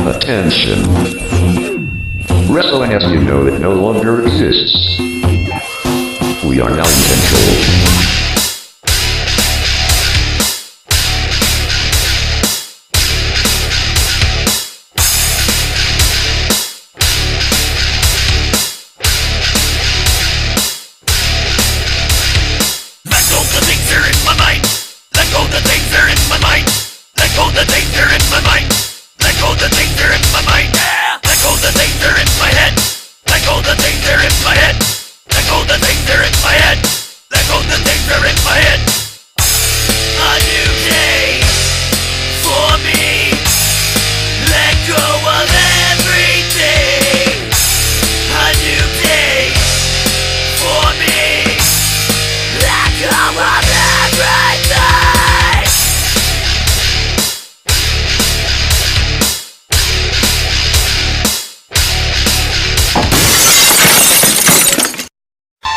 Attention. Wrestling as you know it no longer exists. We are now in control.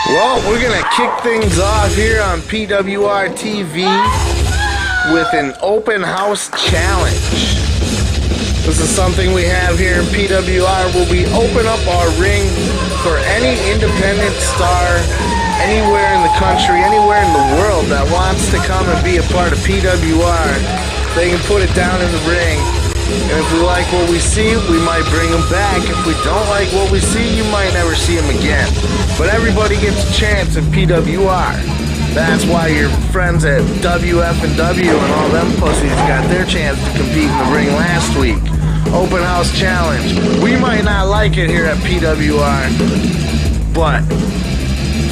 Well, we're going to kick things off here on PWRtv with an open house challenge. This is something we have here in PWR where we open up our ring for any independent star anywhere in the country, anywhere in the world that wants to come and be a part of PWR. They can put it down in the ring. And if we like what we see, we might bring them back. If we don't like what we see, you might never see them again. But everybody gets a chance in PWR. That's why your friends at WF and W and all them pussies got their chance to compete in the ring last week. Open house challenge. We might not like it here at PWR, but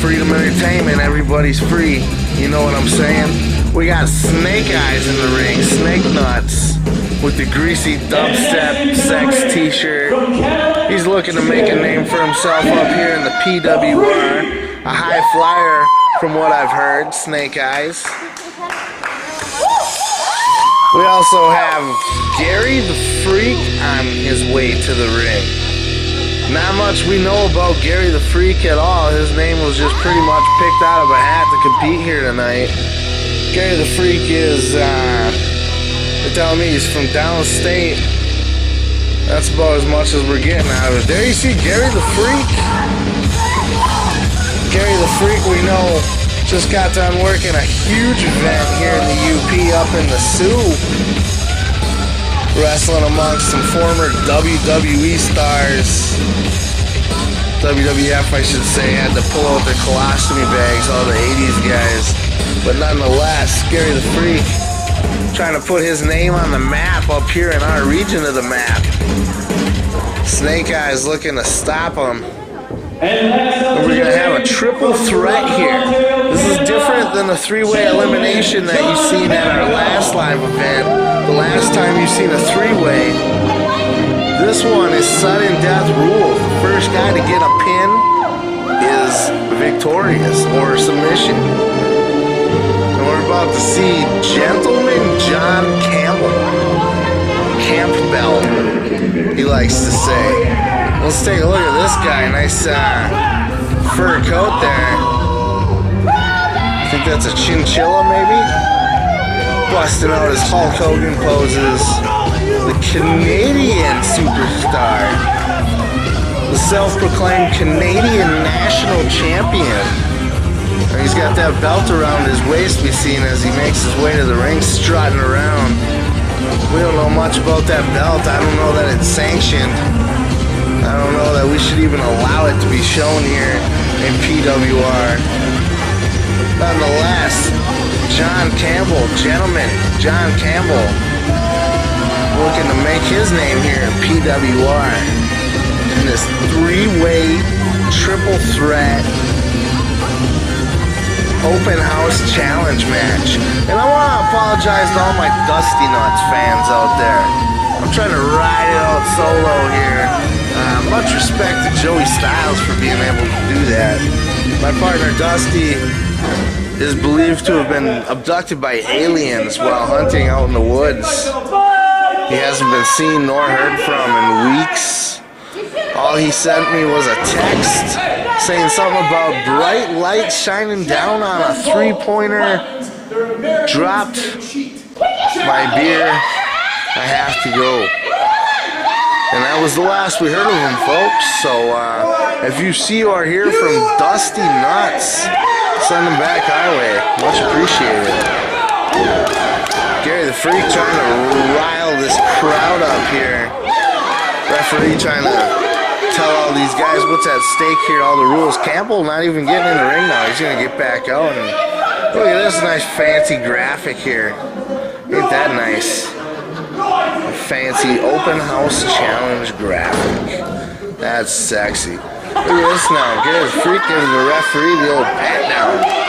freedom entertainment, everybody's free. You know what I'm saying? We got Snake Eyez in the ring, Snake Nuts, with the greasy dubstep sex t-shirt. He's looking to make a name for himself up here in the PWR. A high flyer from what I've heard, Snake Eyez. We also have Gary the Freak on his way to the ring. Not much we know about Gary the Freak at all. His name was just pretty much picked out of a hat to compete here tonight. Gary the Freak is, they're telling me he's from downstate. That's about as much as we're getting out of it. There you see Gary the Freak. Gary the Freak, we know, just got done working a huge event here in the UP up in the Sioux. Wrestling amongst some former WWE stars. WWF, I should say, had to pull out their colostomy bags, all the 80s guys. But nonetheless, Gary the Freak trying to put his name on the map up here in our region of the map. Snake Eyez looking to stop him. And we're going to have a triple threat here. This is different than the three-way elimination that you've seen at our last live event. The last time you've seen a three-way. This one is sudden death rules. The first guy to get a pin is victorious or submission. We're about to see Gentleman John Campbell. Campbell, he likes to say. Let's take a look at this guy. Nice fur coat there. I think that's a chinchilla, maybe? Busting out his Hulk Hogan poses. The Canadian superstar. The self-proclaimed Canadian national champion. He's got that belt around his waist we've seen as he makes his way to the ring, strutting around. We don't know much about that belt. I don't know that it's sanctioned. I don't know that we should even allow it to be shown here in PWR. Nonetheless, John Campbell, gentleman, John Campbell, looking to make his name here in PWR in this three-way triple threat open house challenge match. And I want to apologize to all my Dusty Nuts fans out there. I'm trying to ride it out solo here. Much respect to Joey Styles for being able to do that. My partner Dusty is believed to have been abducted by aliens while hunting out in the woods. He hasn't been seen nor heard from in weeks. All he sent me was a text saying something about bright light shining down on a three-pointer. Dropped my beer. I have to go. And that was the last we heard of him, folks. So if you see or hear from Dusty Nuts, send him back our way. Much appreciated. Gary the Freak trying to rile this crowd up here. Referee trying to tell all these guys what's at stake here, all the rules. Campbell not even getting in the ring now. He's going to get back out. And look at this nice fancy graphic here. Ain't that nice? A fancy open house challenge graphic. That's sexy. Look at this now. Gary the Freak giving the referee the old pat down.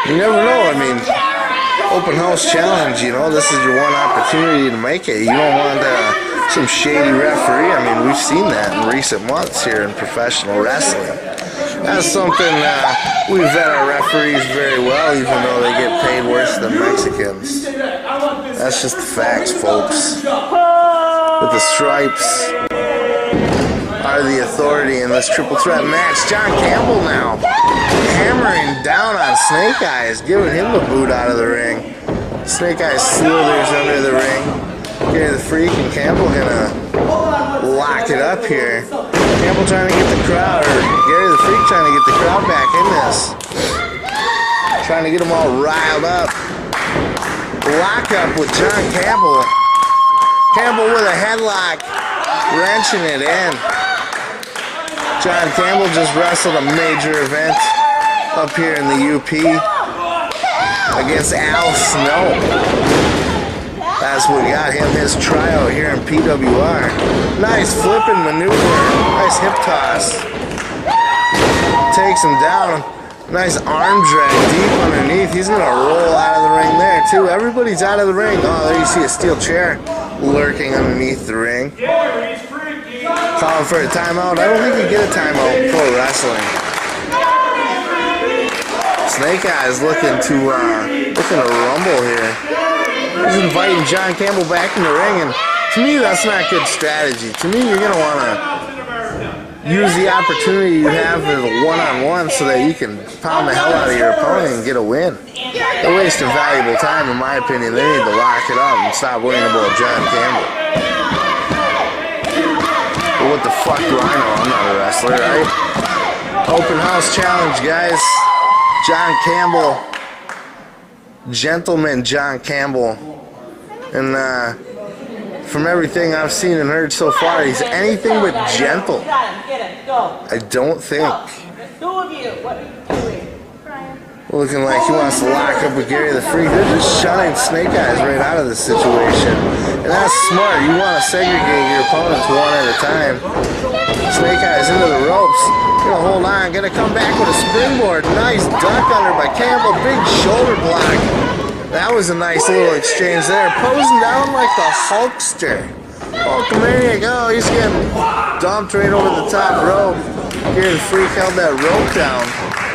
You never know. I mean, open house challenge, you know, this is your one opportunity to make it. You don't want some shady referee. I mean, we've seen that in recent months here in professional wrestling. That's something we vet our referees very well, even though they get paid worse than Mexicans. That's just the facts, folks. But the Stripes are the authority in this triple threat match. John Campbell now hammering down on Snake Eyez, giving him the boot out of the ring. Snake Eyez slithers under the ring. Gary the Freak and Campbell gonna lock it up here. Campbell trying to get the crowd, or Gary the Freak trying to get the crowd back in this. Trying to get them all riled up. Lock up with John Campbell. Campbell with a headlock, wrenching it in. John Campbell just wrestled a major event up here in the UP against Al Snow. That's what got him his tryout here in PWR. Nice flipping maneuver. Nice hip toss. Takes him down. Nice arm drag deep underneath. He's going to roll out of the ring there, too. Everybody's out of the ring. Oh, there you see a steel chair lurking underneath the ring. Calling for a timeout. I don't think you get a timeout in pro wrestling. Snake Eyez looking to rumble here. He's inviting John Campbell back in the ring, and to me, that's not good strategy. To me, you're going to want to use the opportunity you have in a one-on-one so that you can pound the hell out of your opponent and get a win. They're wasting valuable time, in my opinion. They need to lock it up and stop worrying about John Campbell. But what the fuck do I know? I'm not a wrestler, right? Open house challenge, guys. John Campbell. Gentleman John Campbell. And from everything I've seen and heard so far, he's anything but gentle. I don't think. Looking like he wants to lock up with Gary the Freak. They're just shunning Snake Eyez right out of this situation. And that's smart. You want to segregate your opponents one at a time. Snake Eyez into the ropes. Gonna hold on. Gonna come back with a springboard. Nice duck under by Campbell. Big shoulder block. That was a nice little exchange there. Posing down like the Hulkster. Oh, come here you go. He's getting dumped right over the top rope. Gary the Freak held that rope down.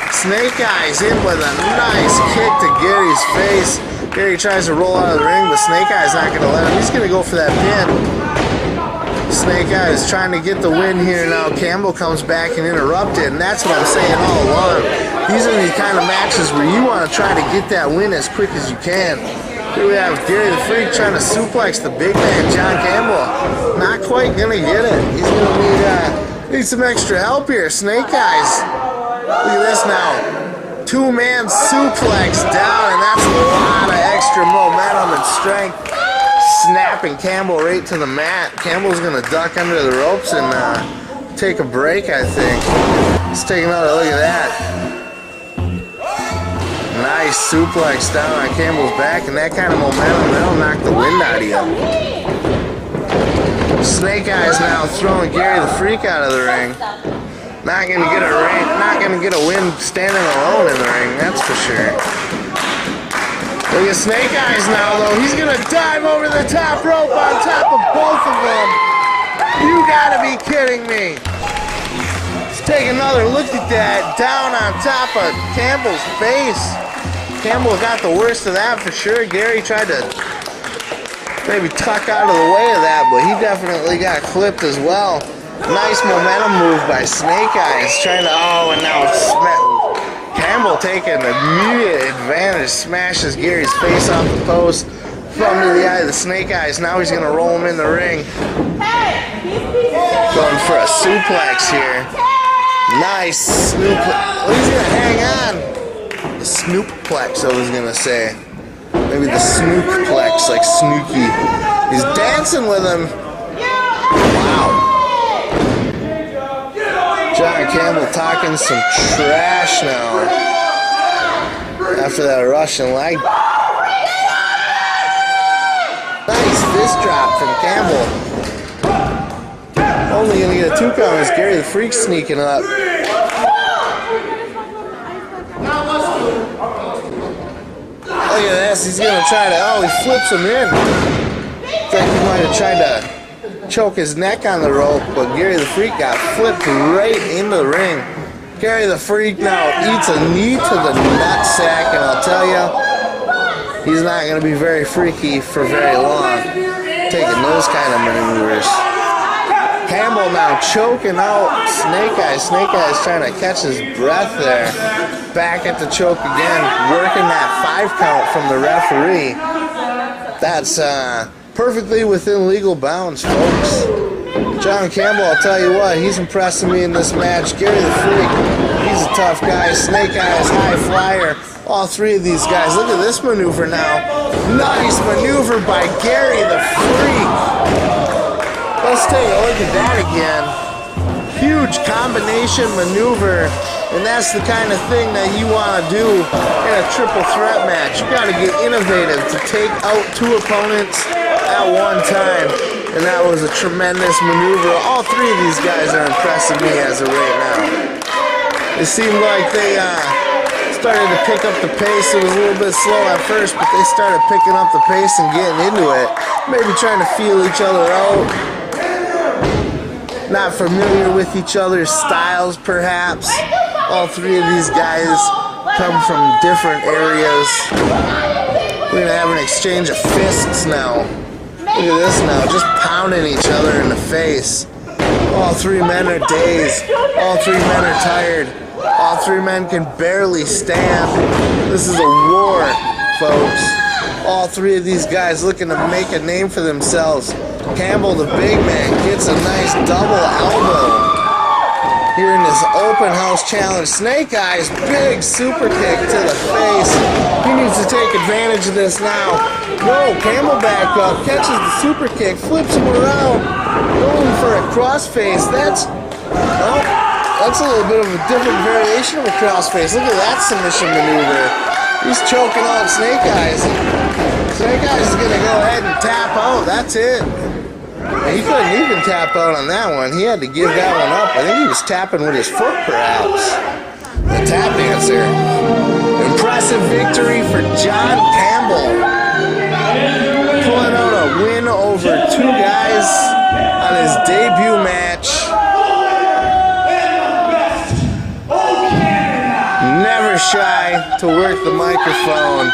Snake Eyez in with a nice kick to Gary's face. Gary tries to roll out of the ring, but Snake Eyez not going to let him. He's going to go for that pin. Snake Eyez trying to get the win here now. Campbell comes back and interrupted, and that's what I'm saying all along. These are the kind of matches where you want to try to get that win as quick as you can. Here we have Gary the Freak trying to suplex the big man, John Campbell. Not quite going to get it. He's going to need some extra help here. Snake Eyez. Look at this now. Two-man suplex down, and that's a lot of extra momentum and strength. Snapping Campbell right to the mat. Campbell's going to duck under the ropes and take a break, I think. Let's take another look at that. Nice suplex down on Campbell's back, and that kind of momentum, that'll knock the wind out of you. Snake Eyez now throwing Gary the Freak out of the ring. Not gonna get a win standing alone in the ring, that's for sure. Look at Snake Eyez now, though. He's gonna dive over the top rope on top of both of them. You gotta be kidding me. Let's take another look at that. Down on top of Campbell's face. Campbell got the worst of that for sure. Gary tried to maybe tuck out of the way of that, but he definitely got clipped as well. Nice momentum move by Snake Eyez, trying to, and now Campbell taking immediate advantage, smashes Gary's face off the post, plumb to the eye of the Snake Eyes. Now he's going to roll him in the ring. Going for a suplex here. Nice snoop. Oh, he's going to hang on. The Snoop-plex, I was going to say. Maybe the Snoop-plex, like Snooki. He's dancing with him. Wow. John Campbell talking some trash now. After that Russian leg. Nice fist drop from Campbell. Only going to get a 2 count as Gary the Freak sneaking up. Look at this, he's going to try to, oh, he flips him in. Looks like he might have tried to choke his neck on the rope, but Gary the Freak got flipped right into the ring. Gary the Freak now eats a knee to the nutsack, and I'll tell you, he's not going to be very freaky for very long, taking those kind of maneuvers. Campbell now choking out Snake Eyes. Snake Eyes trying to catch his breath there. Back at the choke again, working that 5 count from the referee. That's perfectly within legal bounds, folks. John Campbell, I'll tell you what, he's impressing me in this match. Gary the Freak, he's a tough guy. Snake Eyes, high flyer. All 3 of these guys. Look at this maneuver now. Nice maneuver by Gary the Freak. Let's take a look at that again. Huge combination maneuver, and that's the kind of thing that you want to do in a triple threat match. You got to get innovative to take out 2 opponents at one time, and that was a tremendous maneuver. All 3 of these guys are impressing me as of right now. It seemed like they started to pick up the pace. It was a little bit slow at first, but they started picking up the pace and getting into it. Maybe trying to feel each other out. Not familiar with each other's styles, perhaps. All 3 of these guys come from different areas. We're going to have an exchange of fists now. Look at this now, just pounding each other in the face. All 3 men are dazed. All 3 men are tired. All 3 men can barely stand. This is a war, folks. All 3 of these guys looking to make a name for themselves. Campbell, the big man, gets a nice double elbow here in this open house challenge. Snake Eyes, big super kick to the face. He needs to take advantage of this now. No, Campbell back up, catches the super kick, flips him around, going for a crossface. That's a little bit of a different variation of a crossface. Look at that submission maneuver. He's choking out Snake Eyes. Snake Eyes is going to go ahead and tap out. That's it. He couldn't even tap out on that one. He had to give that one up. I think he was tapping with his foot, perhaps. The tap dancer. Impressive victory for John Campbell. Pulling out a win over 2 guys on his debut match. Never shy to work the microphone.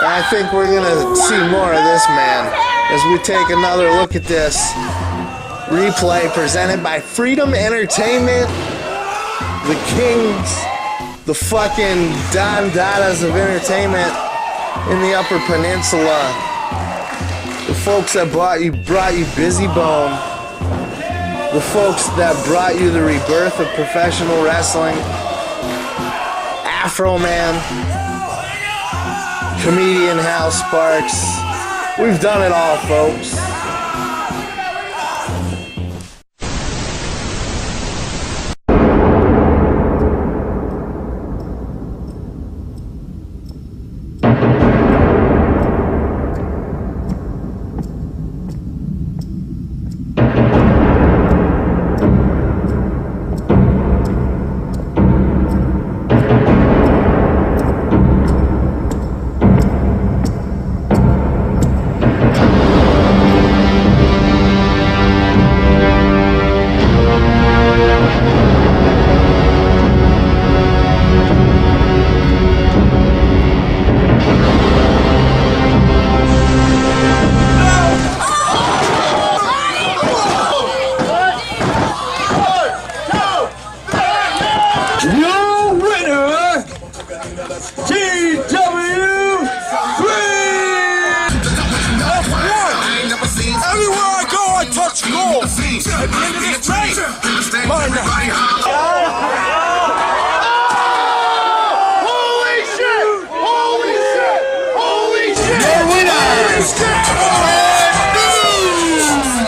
I think we're going to see more of this man as we take another look at this replay presented by Freedom Entertainment, the kings, the fucking Don Dadas of entertainment in the Upper Peninsula, the folks that brought you Busy Bone, the folks that brought you the rebirth of professional wrestling, Afro Man, comedian Hal Sparks. We've done it all, folks. At the end of this night, Holy shit! Holy shit! Holy shit! your winners,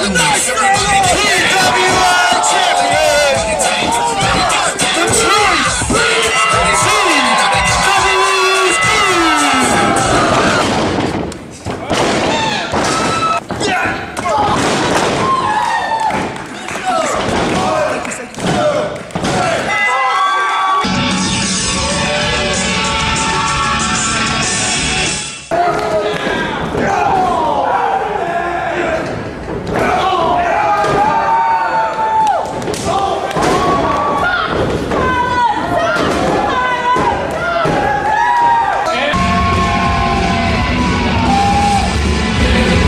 The PWR Champion, the Choice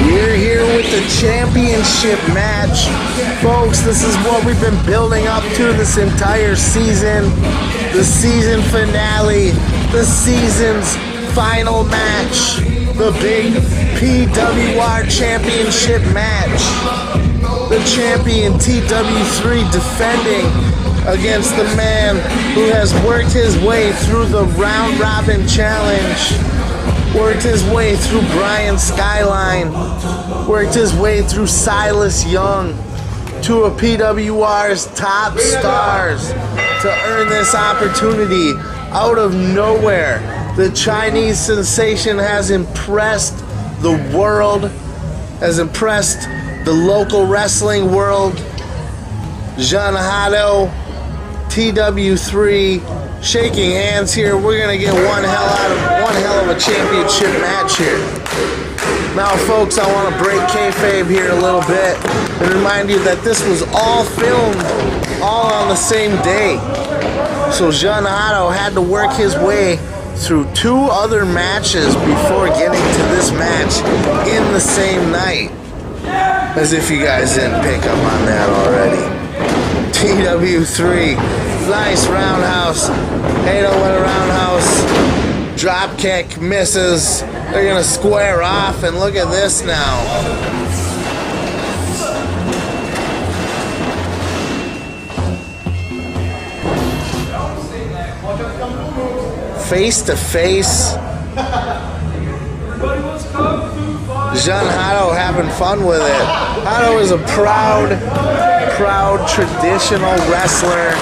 We're here with the championship match. Folks, this is what we've been building up to this entire season. The season finale, the season's final match, the big PWR Championship match. The champion TW3 defending against the man who has worked his way through the round robin challenge. Worked his way through Bryan Skyline, worked his way through Silas Young, two of PWR's top stars, to earn this opportunity out of nowhere. The Chinese sensation has impressed the world, has impressed the local wrestling world. Jun Hado, TW3, shaking hands here. We're gonna get one hell of a championship match here. Now, folks, I want to break kayfabe here a little bit and remind you that this was all filmed all on the same day. So Jun Hado had to work his way through two other matches before getting to this match in the same night. As if you guys didn't pick up on that already. TW3. Nice roundhouse. Hado with a roundhouse. Drop kick misses. They're gonna square off, and look at this now. Face to face. Jun Hado having fun with it. Hado is a proud traditional wrestler.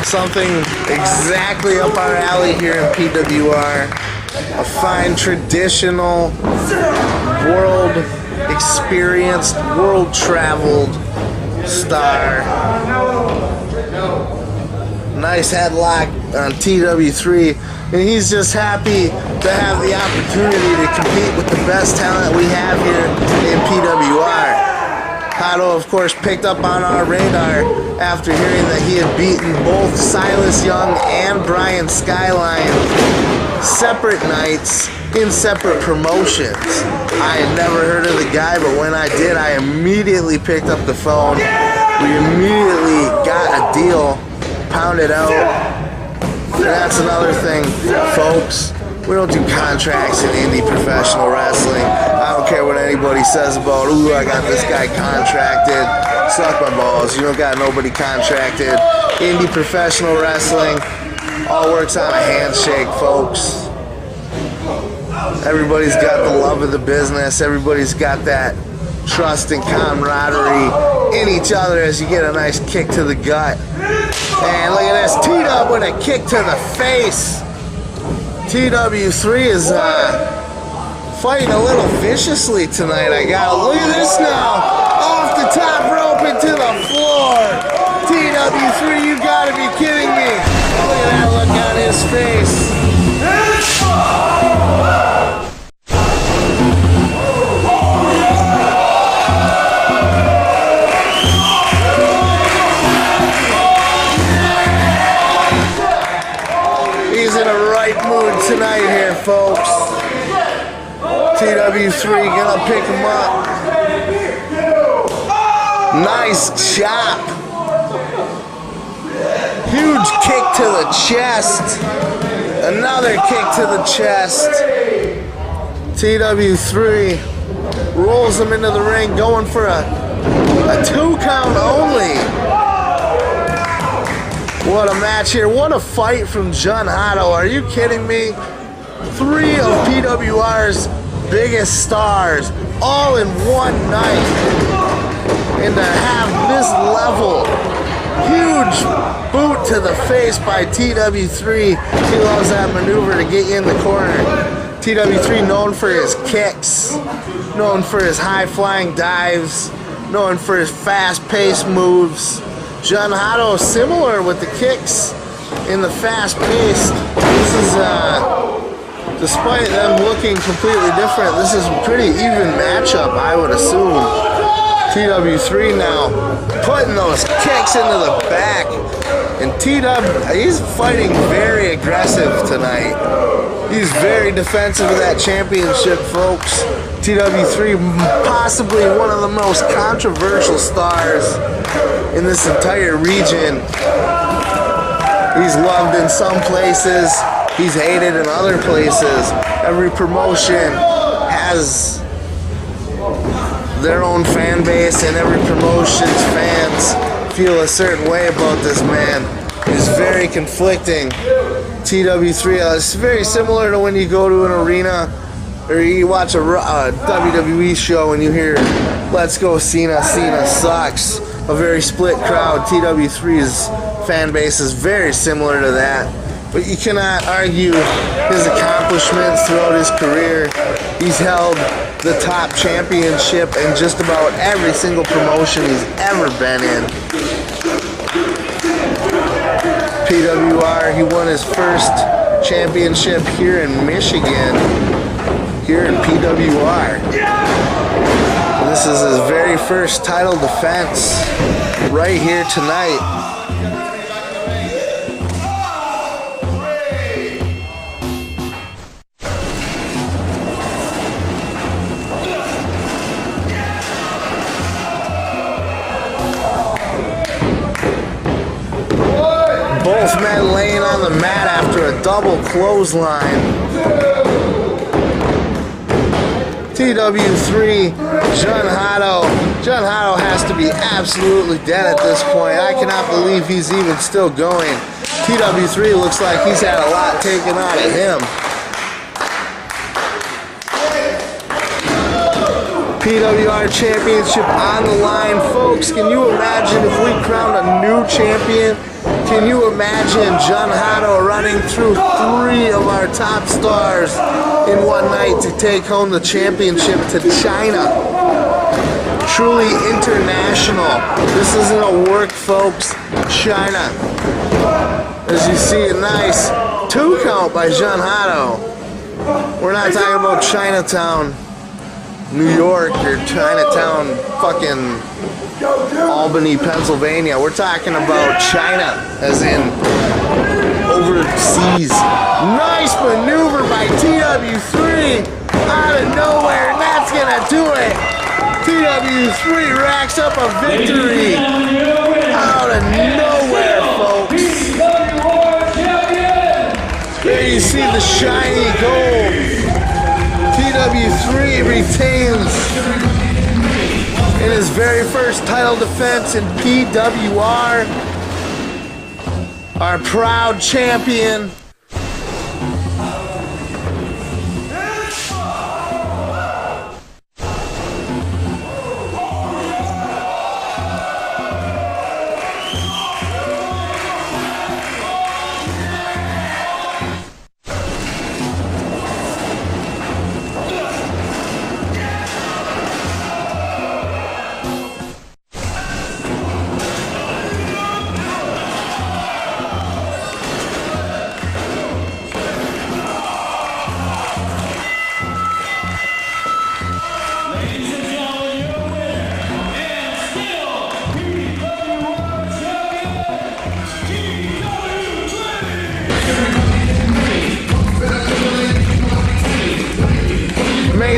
Something exactly up our alley here in PWR. A fine traditional, world experienced, world traveled star. Nice headlock on TW3, and he's just happy to have the opportunity to compete with the best talent we have here in PWR. Hado, of course, picked up on our radar after hearing that he had beaten both Silas Young and Bryan Skyline separate nights in separate promotions. I had never heard of the guy, but when I did, I immediately picked up the phone. We immediately got a deal pounded out. And that's another thing, folks. We don't do contracts in indie professional wrestling. I don't care what anybody says about, ooh, I got this guy contracted. Suck my balls. You don't got nobody contracted. Indie professional wrestling all works on a handshake, folks. Everybody's got the love of the business. Everybody's got that trust and camaraderie in each other as you get a nice kick to the gut. And look at this, T-Dub with a kick to the face. TW3 is fighting a little viciously tonight. I gotta look at this now. Off the top rope into the floor. TW3, you gotta be kidding me. Look at that look on his face. He's in a right mood tonight here, folks. TW3 gonna pick him up. Nice chop. Huge kick to the chest. Another kick to the chest. TW3 rolls him into the ring, going for a A 2 count only. What a match here. What a fight from Jun Hado. Are you kidding me? 3 of PWR's biggest stars all in one night. And to have this level, huge boot to the face by TW3. He loves that maneuver to get you in the corner. TW3 known for his kicks, known for his high-flying dives, known for his fast-paced moves. Jun Hado similar with the kicks in the fast-paced. This is, despite them looking completely different, this is a pretty even matchup, I would assume. TW3 now putting those kicks into the back. And he's fighting very aggressive tonight. He's very defensive of that championship, folks. TW3 possibly one of the most controversial stars in this entire region. He's loved in some places. He's hated in other places. Every promotion has their own fan base, and every promotion's fans feel a certain way about this man. He's very conflicting. TW3 is very similar to when you go to an arena or you watch a WWE show and you hear "Let's go Cena, Cena sucks." A very split crowd. TW3's fan base is very similar to that. But you cannot argue his accomplishments throughout his career. He's held the top championship in just about every single promotion he's ever been in. PWR, he won his first championship here in Michigan, here in PWR. This is his very first title defense right here tonight. Both men laying on the mat after a double clothesline. TW3, Jun Hado. Jun Hado has to be absolutely dead at this point. I cannot believe he's even still going. TW3 looks like he's had a lot taken out of him. PWR Championship on the line, folks. Can you imagine if we crowned a new champion? Can you imagine Jun Hado running through 3 of our top stars in one night to take home the championship to China? Truly international. This isn't a work, folks. China. As you see, a nice 2 count by Jun Hado. We're not talking about Chinatown, New York, or Chinatown, fucking Albany, Pennsylvania. We're talking about China, as in overseas. Nice maneuver by TW3 out of nowhere, and that's gonna do it. TW3 racks up a victory out of nowhere, folks. There you see the shiny gold. TW3 retains in his very first title defense in PWR. Our proud champion.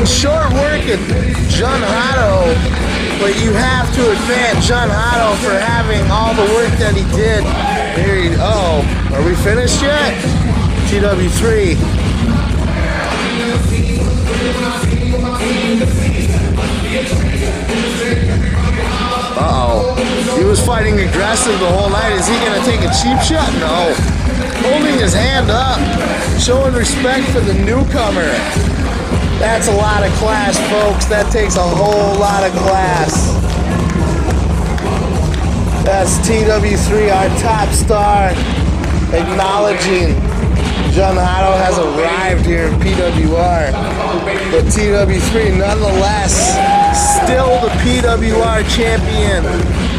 Short work at Jun Hado, but you have to admit Jun Hado for having all the work that he did. Here are we finished yet? TW3. fighting aggressive the whole night. Is he going to take a cheap shot? No. Holding his hand up, showing respect for the newcomer. That's a lot of class, folks. That takes a whole lot of class. That's TW3, our top star, acknowledging Jun Hado has arrived here in PWR. But TW3, nonetheless, still the PWR champion.